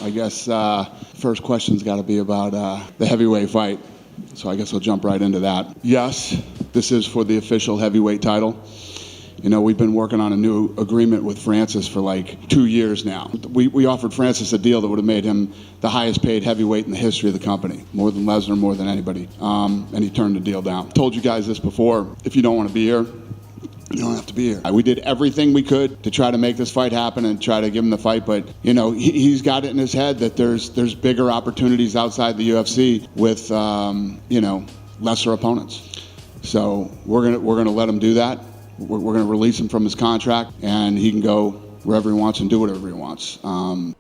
I guess first question's got to be about the heavyweight fight. So I guess I'll jump right into that. Yes, this is for the official heavyweight title. You know, we've been working on a new agreement with Francis for like 2 years now. We offered Francis a deal that would have made him the highest paid heavyweight in the history of the company, more than Lesnar, more than anybody. And he turned the deal down. Told you guys this before. If you don't want to be here, you don't have to be here. We did everything we could to try to make this fight happen and try to give him the fight, but you know he's got it in his head that there's bigger opportunities outside the UFC with you know, lesser opponents. So we're gonna let him do that. We're going to release him from his contract and he can go wherever he wants and do whatever he wants.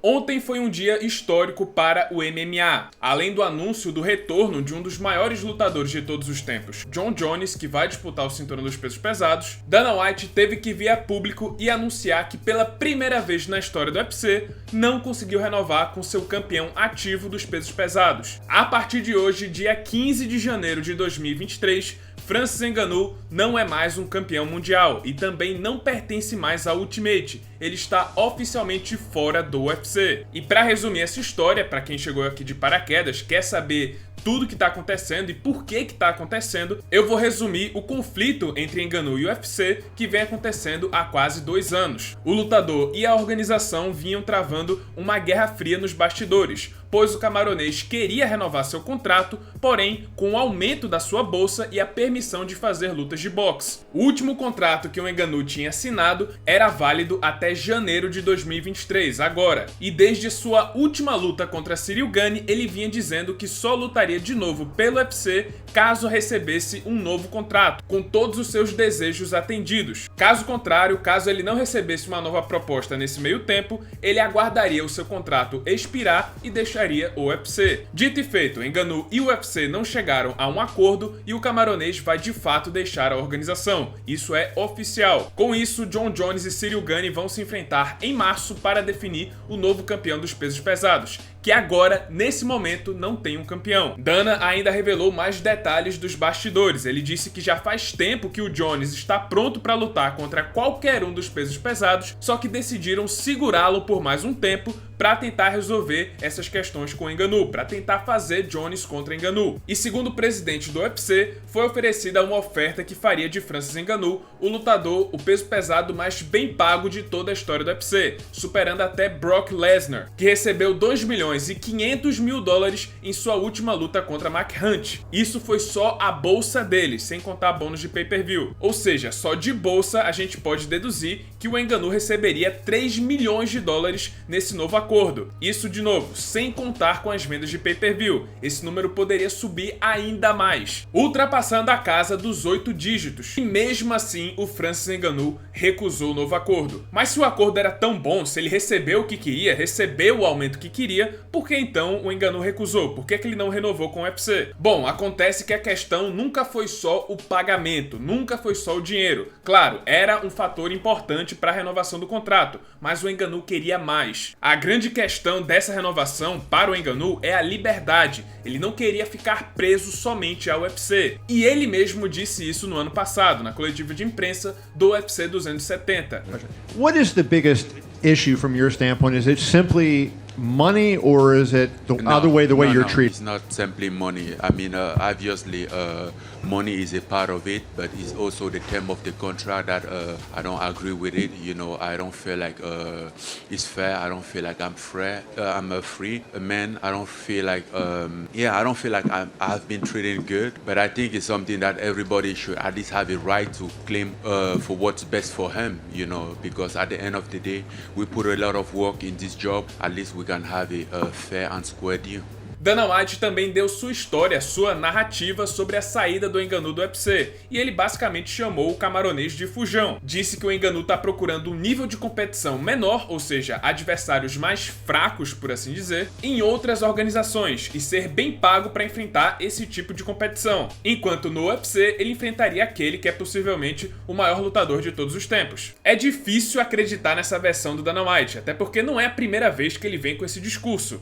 Ontem foi um dia histórico para o MMA. Além do anúncio do retorno de um dos maiores lutadores de todos os tempos, Jon Jones, que vai disputar o cinturão dos pesos pesados, Dana White teve que vir a público e anunciar que pela primeira vez na história do UFC não conseguiu renovar com seu campeão ativo dos pesos pesados. A partir de hoje, dia 15 de janeiro de 2023, Francis Ngannou não é mais um campeão mundial e também não pertence mais ao Ultimate. Ele está oficialmente fora do UFC. E para resumir essa história, para quem chegou aqui de paraquedas, quer saber tudo que está acontecendo e por que está acontecendo, eu vou resumir o conflito entre Ngannou e o UFC que vem acontecendo há quase 2 anos. O lutador e a organização vinham travando uma guerra fria nos bastidores, pois o camaronês queria renovar seu contrato, porém com o aumento da sua bolsa e a permissão de fazer lutas de boxe. O último contrato que o Ngannou tinha assinado era válido até janeiro de 2023, agora. E desde sua última luta contra Ciryl Gane, ele vinha dizendo que só lutaria de novo pelo UFC caso recebesse um novo contrato, com todos os seus desejos atendidos. Caso contrário, caso ele não recebesse uma nova proposta nesse meio tempo, ele aguardaria o seu contrato expirar e deixaria o UFC. Dito e feito, Ngannou e o UFC não chegaram a um acordo e o camaronês vai de fato deixar a organização. Isso é oficial. Com isso, Jon Jones e Ciryl Gane vão se enfrentar em março para definir o novo campeão dos pesos pesados, que agora, nesse momento, não tem um campeão. Dana ainda revelou mais detalhes dos bastidores. Ele disse que já faz tempo que o Jones está pronto para lutar contra qualquer um dos pesos pesados, só que decidiram segurá-lo por mais um tempo para tentar resolver essas questões com Ngannou, para tentar fazer Jones contra Ngannou. E segundo o presidente do UFC, foi oferecida uma oferta que faria de Francis Ngannou o lutador, o peso pesado mais bem pago de toda a história do UFC, superando até Brock Lesnar, que recebeu 2 milhões e 500 mil dólares em sua última luta contra Mark Hunt. Isso foi só a bolsa dele, sem contar bônus de pay-per-view. Ou seja, só de bolsa a gente pode deduzir que o Ngannou receberia 3 milhões de dólares nesse novo acordo. Isso, de novo, sem contar com as vendas de pay-per-view. Esse número poderia subir ainda mais, ultrapassando a casa dos 8 dígitos. E mesmo assim, o Francis Ngannou recusou o novo acordo. Mas se o acordo era tão bom, se ele recebeu o que queria, recebeu o aumento que queria, por que então o Ngannou recusou? Por que ele não renovou com o UFC? Bom, acontece que a questão nunca foi só o pagamento, nunca foi só o dinheiro. Claro, era um fator importante para a renovação do contrato, mas o Ngannou queria mais. A grande questão dessa renovação para o Ngannou é a liberdade. Ele não queria ficar preso somente ao UFC. E ele mesmo disse isso no ano passado, na coletiva de imprensa do UFC 270. What is the biggest issue from your standpoint? Is it simply money, or is it the other way, the way you're treated? It's not simply money. I mean, obviously, money is a part of it, but it's also the term of the contract that I don't agree with it. You know, I don't feel like it's fair. I don't feel like I'm free. I'm a free man. I don't feel like, I don't feel like I've been treated good. But I think it's something that everybody should at least have a right to claim for what's best for him. You know, because at the end of the day, we put a lot of work in this job. At least we can have a fair and square deal. Dana White também deu sua história, sua narrativa sobre a saída do Ngannou do UFC, e ele basicamente chamou o camaronês de fujão. Disse que o Ngannou está procurando um nível de competição menor, ou seja, adversários mais fracos, por assim dizer, em outras organizações e ser bem pago para enfrentar esse tipo de competição, enquanto no UFC ele enfrentaria aquele que é possivelmente o maior lutador de todos os tempos. É difícil acreditar nessa versão do Dana White, até porque não é a primeira vez que ele vem com esse discurso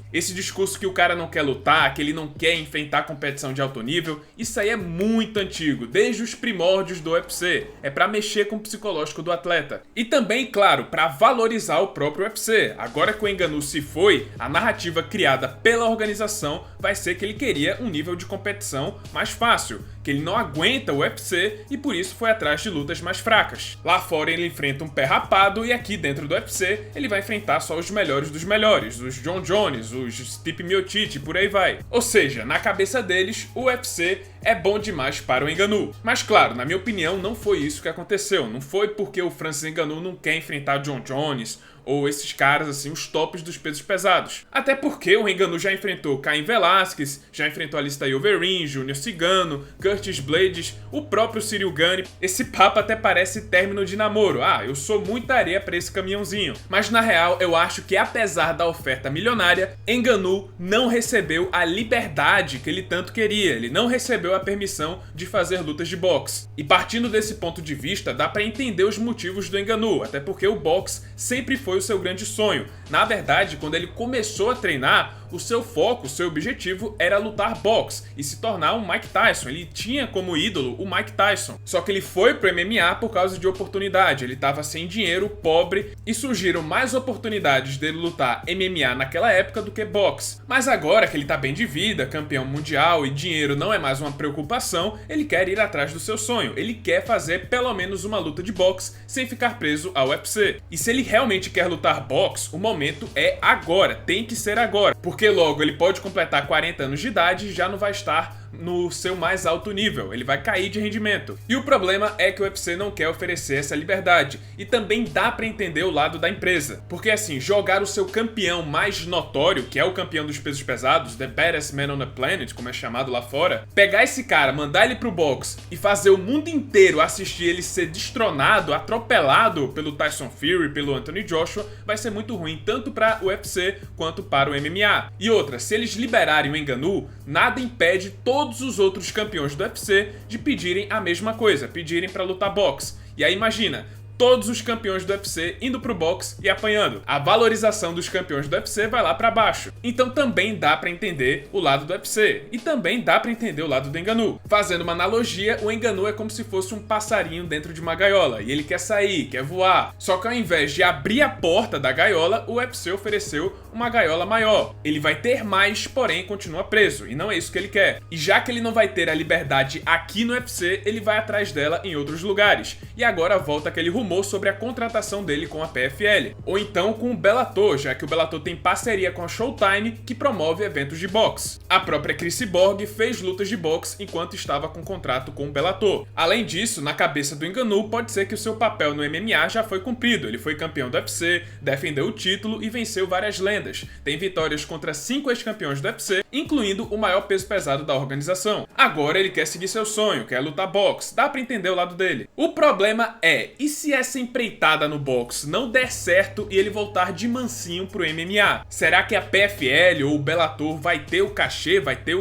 que o cara não quer lutar lutar, que ele não quer enfrentar competição de alto nível, isso aí é muito antigo, desde os primórdios do UFC. É pra mexer com o psicológico do atleta. E também, claro, pra valorizar o próprio UFC. Agora que o Ngannou se foi, a narrativa criada pela organização vai ser que ele queria um nível de competição mais fácil, que ele não aguenta o UFC e por isso foi atrás de lutas mais fracas. Lá fora ele enfrenta um pé rapado e aqui dentro do UFC ele vai enfrentar só os melhores dos melhores, os John Jones, os Stipe Miocic e por aí vai. Ou seja, na cabeça deles, o UFC é bom demais para o Ngannou. Mas claro, na minha opinião, não foi isso que aconteceu. Não foi porque o Francis Ngannou não quer enfrentar John Jones ou esses caras, assim, os tops dos pesos pesados. Até porque o Ngannou já enfrentou Cain Velasquez, já enfrentou Alistair Overeem, Júnior Cigano, Curtis Blades, o próprio Cyril Gane. Esse papo até parece término de namoro. Ah, eu sou muita areia pra esse caminhãozinho. Mas na real, eu acho que apesar da oferta milionária, Ngannou não recebeu a liberdade que ele tanto queria. Ele não recebeu a permissão de fazer lutas de boxe. E partindo desse ponto de vista, dá pra entender os motivos do Ngannou, até porque o boxe sempre foi o seu grande sonho. Na verdade, quando ele começou a treinar, o seu foco, o seu objetivo era lutar boxe e se tornar um Mike Tyson. Ele tinha como ídolo o Mike Tyson. Só que ele foi pro MMA por causa de oportunidade. Ele estava sem dinheiro, pobre, e surgiram mais oportunidades dele lutar MMA naquela época do que boxe. Mas agora que ele tá bem de vida, campeão mundial e dinheiro não é mais uma preocupação, ele quer ir atrás do seu sonho. Ele quer fazer pelo menos uma luta de boxe sem ficar preso ao UFC. E se ele realmente quer lutar boxe, o momento é agora, tem que ser agora. Porque logo ele pode completar 40 anos de idade e já não vai estar no seu mais alto nível, ele vai cair de rendimento. E o problema é que o UFC não quer oferecer essa liberdade, e também dá pra entender o lado da empresa, porque assim, jogar o seu campeão mais notório, que é o campeão dos pesos pesados, the baddest man on the planet, como é chamado lá fora, pegar esse cara, mandar ele pro boxe e fazer o mundo inteiro assistir ele ser destronado, atropelado pelo Tyson Fury, pelo Anthony Joshua, vai ser muito ruim, tanto pra UFC quanto para o MMA. E outra, se eles liberarem o Ngannou, nada impede todos os outros campeões do UFC de pedirem a mesma coisa, pedirem pra lutar boxe. E aí imagina, todos os campeões do UFC indo pro boxe e apanhando. A valorização dos campeões do UFC vai lá pra baixo. Então também dá pra entender o lado do UFC. E também dá pra entender o lado do Ngannou. Fazendo uma analogia, o Ngannou é como se fosse um passarinho dentro de uma gaiola. E ele quer sair, quer voar. Só que ao invés de abrir a porta da gaiola, o UFC ofereceu uma gaiola maior. Ele vai ter mais, porém continua preso. E não é isso que ele quer. E já que ele não vai ter a liberdade aqui no UFC, ele vai atrás dela em outros lugares. E agora volta aquele rumor sobre a contratação dele com a PFL, ou então com o Bellator, já que o Bellator tem parceria com a Showtime, que promove eventos de boxe. A própria Cris Cyborg fez lutas de boxe enquanto estava com contrato com o Bellator. Além disso, na cabeça do Ngannou, pode ser que o seu papel no MMA já foi cumprido. Ele foi campeão do UFC, defendeu o título e venceu várias lendas. Tem vitórias contra 5 ex-campeões do UFC, incluindo o maior peso pesado da organização. Agora ele quer seguir seu sonho, quer lutar boxe. Dá pra entender o lado dele. O problema é, e se essa empreitada no boxe não der certo e ele voltar de mansinho pro MMA? Será que a PFL ou o Bellator vai ter o cachê, vai ter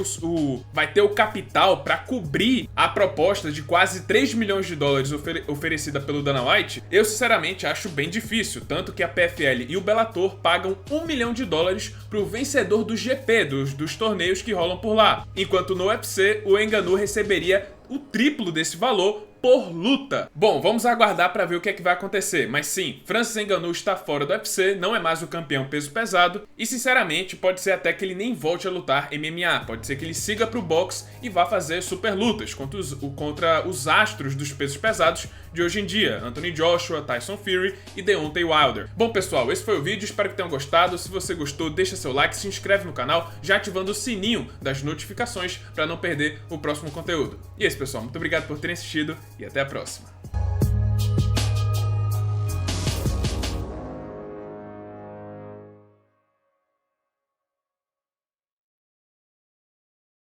o capital para cobrir a proposta de quase 3 milhões de dólares oferecida pelo Dana White? Eu sinceramente acho bem difícil, tanto que a PFL e o Bellator pagam 1 milhão de dólares pro vencedor do GP, dos torneios que rolam por lá, enquanto no UFC o Ngannou receberia o triplo desse valor por luta. Bom, vamos aguardar para ver o que é que vai acontecer, mas sim, Francis Ngannou está fora do UFC, não é mais o campeão peso pesado e sinceramente pode ser até que ele nem volte a lutar MMA, pode ser que ele siga pro boxe e vá fazer super lutas contra os astros dos pesos pesados de hoje em dia, Anthony Joshua, Tyson Fury e Deontay Wilder. Bom pessoal, esse foi o vídeo, espero que tenham gostado. Se você gostou, deixa seu like, se inscreve no canal, já ativando o sininho das notificações para não perder o próximo conteúdo. E é isso pessoal, muito obrigado por terem assistido e até a próxima.